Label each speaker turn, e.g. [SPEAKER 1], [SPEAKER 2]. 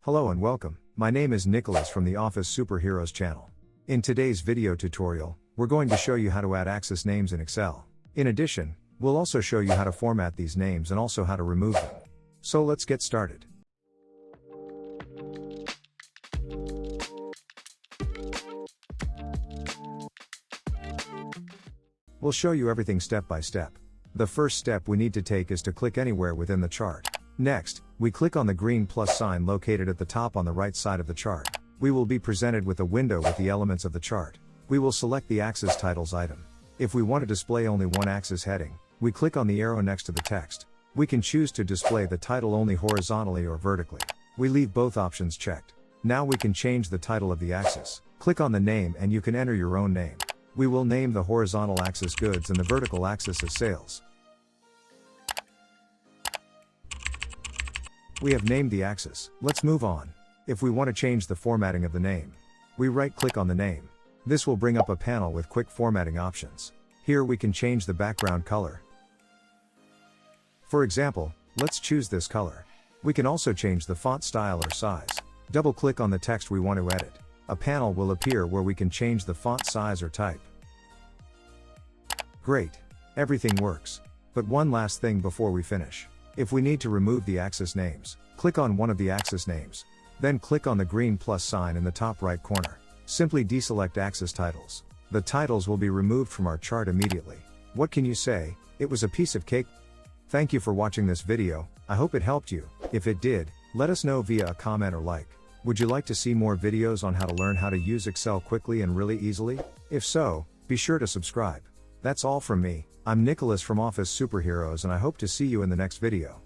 [SPEAKER 1] Hello and welcome, my name is Nicholas from the Office Superheroes channel. In today's video tutorial, we're going to show you how to add axis names in Excel. In addition, we'll also show you how to format these names and also how to remove them. So let's get started. We'll show you everything step by step. The first step we need to take is to click anywhere within the chart. Next, we click on the green plus sign located at the top on the right side of the chart. We will be presented with a window with the elements of the chart. We will select the axis titles item. If we want to display only one axis heading, we click on the arrow next to the text. We can choose to display the title only horizontally or vertically. We leave both options checked. Now we can change the title of the axis. Click on the name and you can enter your own name. We will name the horizontal axis goods and the vertical axis as sales. We have named the axis. Let's move on. If we want to change the formatting of the name, we right-click on the name. This will bring up a panel with quick formatting options. Here we can change the background color. For example, let's choose this color. We can also change the font style or size. Double-click on the text we want to edit. A panel will appear where we can change the font size or type. Great. Everything works. But one last thing before we finish. If we need to remove the axis names, click on one of the axis names. Then click on the green plus sign in the top right corner. Simply deselect axis titles. The titles will be removed from our chart immediately. What can you say? It was a piece of cake. Thank you for watching this video. I hope it helped you. If it did, let us know via a comment or like. Would you like to see more videos on how to learn how to use Excel quickly and really easily? If so, be sure to subscribe. That's all from me. I'm Nicholas from Office Superheroes and I hope to see you in the next video.